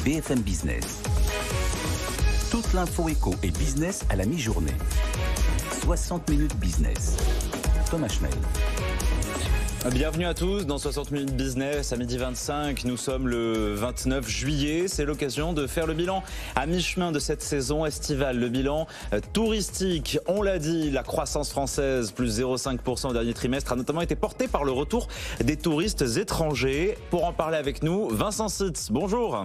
BFM Business. Toute l'info éco et business à la mi-journée. 60 minutes business. Thomas Schmel. Bienvenue à tous dans 60 minutes business à midi 25. Nous sommes le 29 juillet. C'est l'occasion de faire le bilan à mi-chemin de cette saison estivale. Le bilan touristique, on l'a dit, la croissance française, plus 0,5% au dernier trimestre, a notamment été portée par le retour des touristes étrangers. Pour en parler avec nous, Vincent Sitz, bonjour.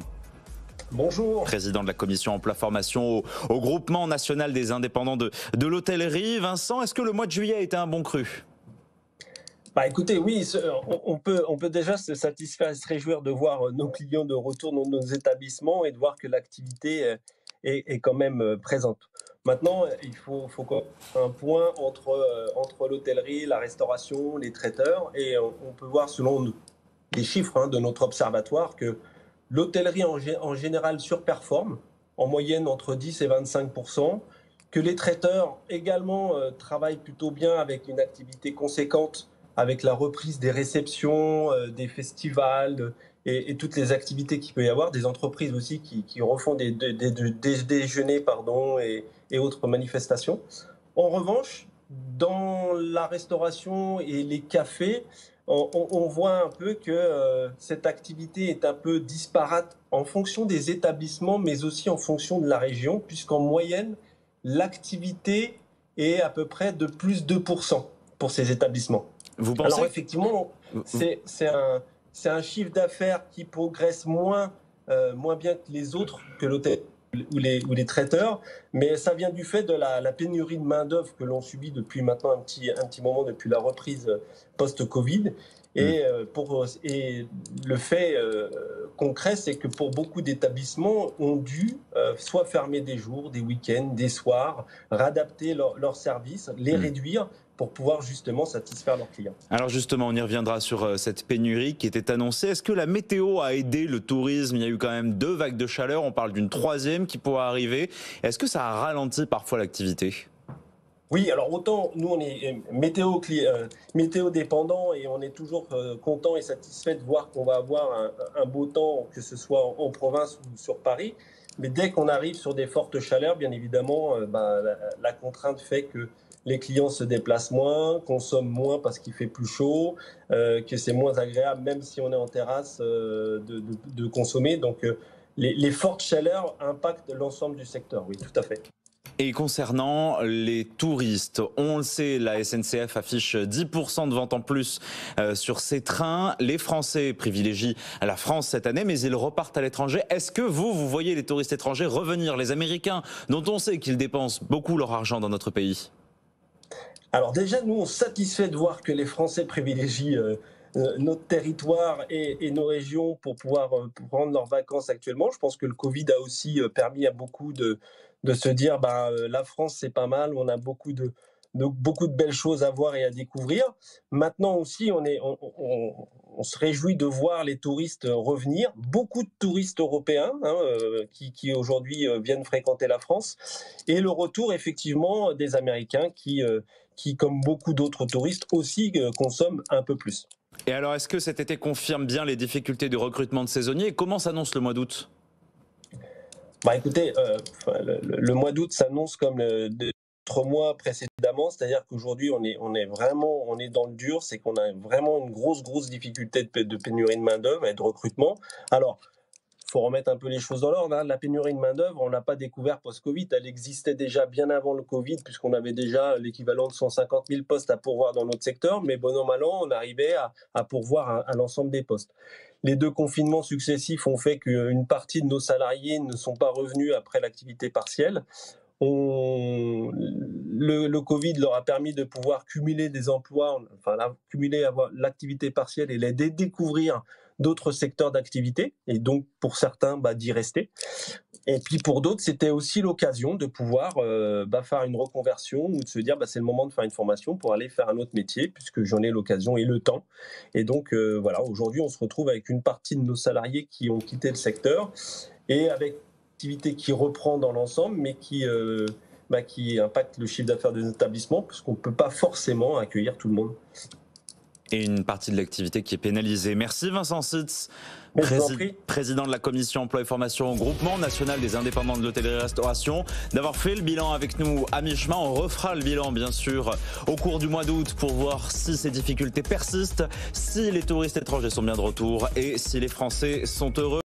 Bonjour. Président de la commission emploi-formation au groupement national des indépendants de l'hôtellerie. Vincent, est-ce que le mois de juillet a été un bon cru ? Écoutez, oui, on peut déjà se satisfaire et se réjouir de voir nos clients de retour dans nos établissements et de voir que l'activité est quand même présente. Maintenant, il faut un point entre l'hôtellerie, la restauration, les traiteurs, et on peut voir selon les chiffres de notre observatoire que l'hôtellerie en général surperforme, en moyenne entre 10 et 25%, que les traiteurs également travaillent plutôt bien avec une activité conséquente, avec la reprise des réceptions, des festivals et toutes les activités qu'il peut y avoir, des entreprises aussi qui refont des déjeuners et autres manifestations. En revanche, dans la restauration et les cafés, on voit un peu que cette activité est un peu disparate en fonction des établissements, mais aussi en fonction de la région, puisqu'en moyenne, l'activité est à peu près de plus 2% pour ces établissements. Vous pensez... Alors effectivement, c'est un chiffre d'affaires qui progresse moins bien que les autres, que l'hôtel ou les traiteurs, mais ça vient du fait de la pénurie de main-d'œuvre que l'on subit depuis maintenant un petit moment, depuis la reprise post-Covid. Et le fait concret, c'est que pour beaucoup d'établissements, ont dû soit fermer des jours, des week-ends, des soirs, réadapter leurs services, les réduire pour pouvoir justement satisfaire leurs clients. Alors justement, on y reviendra sur cette pénurie qui était annoncée. Est-ce que la météo a aidé le tourisme ? Il y a eu quand même 2 vagues de chaleur, on parle d'une 3e qui pourrait arriver. Est-ce que ça a ralenti parfois l'activité ? Oui, alors autant nous on est météo dépendant et on est toujours content et satisfait de voir qu'on va avoir un beau temps, que ce soit en province ou sur Paris. Mais dès qu'on arrive sur des fortes chaleurs, bien évidemment, la contrainte fait que les clients se déplacent moins, consomment moins parce qu'il fait plus chaud, que c'est moins agréable, même si on est en terrasse, de consommer. Donc les fortes chaleurs impactent l'ensemble du secteur, oui, tout à fait. Et concernant les touristes, on le sait, la SNCF affiche 10% de ventes en plus sur ses trains. Les Français privilégient la France cette année, mais ils repartent à l'étranger. Est-ce que vous voyez les touristes étrangers revenir, les Américains, dont on sait qu'ils dépensent beaucoup leur argent dans notre pays ? Alors déjà, nous, on est satisfait de voir que les Français privilégient notre territoire et nos régions pour pouvoir prendre leurs vacances actuellement. Je pense que le Covid a aussi permis à beaucoup de se dire la France, c'est pas mal, on a beaucoup de belles choses à voir et à découvrir. Maintenant aussi, on se réjouit de voir les touristes revenir. Beaucoup de touristes européens qui aujourd'hui viennent fréquenter la France. Et le retour, effectivement, des Américains qui comme beaucoup d'autres touristes, aussi consomment un peu plus. Et alors, est-ce que cet été confirme bien les difficultés du recrutement de saisonniers ? Et comment s'annonce le mois d'août ? Écoutez, le mois d'août s'annonce comme d'autres mois précédemment, c'est-à-dire qu'aujourd'hui, on est dans le dur, c'est qu'on a vraiment une grosse difficulté de pénurie de main-d'œuvre et de recrutement. Alors, il faut remettre un peu les choses dans l'ordre. La pénurie de main-d'œuvre, on ne l'a pas découvert post-Covid. Elle existait déjà bien avant le Covid, puisqu'on avait déjà l'équivalent de 150 000 postes à pourvoir dans notre secteur. Mais bon an, mal an, on arrivait à pourvoir à l'ensemble des postes. Les 2 confinements successifs ont fait qu'une partie de nos salariés ne sont pas revenus après l'activité partielle. Le Covid leur a permis de pouvoir cumuler des emplois, avoir l'activité partielle et les découvrir d'autres secteurs d'activité, et donc pour certains d'y rester. Et puis pour d'autres, c'était aussi l'occasion de pouvoir faire une reconversion ou de se dire c'est le moment de faire une formation pour aller faire un autre métier, puisque j'en ai l'occasion et le temps. Et donc aujourd'hui, on se retrouve avec une partie de nos salariés qui ont quitté le secteur et avec activité qui reprend dans l'ensemble, mais qui impacte le chiffre d'affaires des établissements, parce qu'on ne peut pas forcément accueillir tout le monde. Et une partie de l'activité qui est pénalisée. Merci Vincent Sitz, président de la commission emploi et formation au groupement national des indépendants de l'hôtellerie-restauration, d'avoir fait le bilan avec nous à mi-chemin. On refera le bilan bien sûr au cours du mois d'août pour voir si ces difficultés persistent, si les touristes étrangers sont bien de retour et si les Français sont heureux.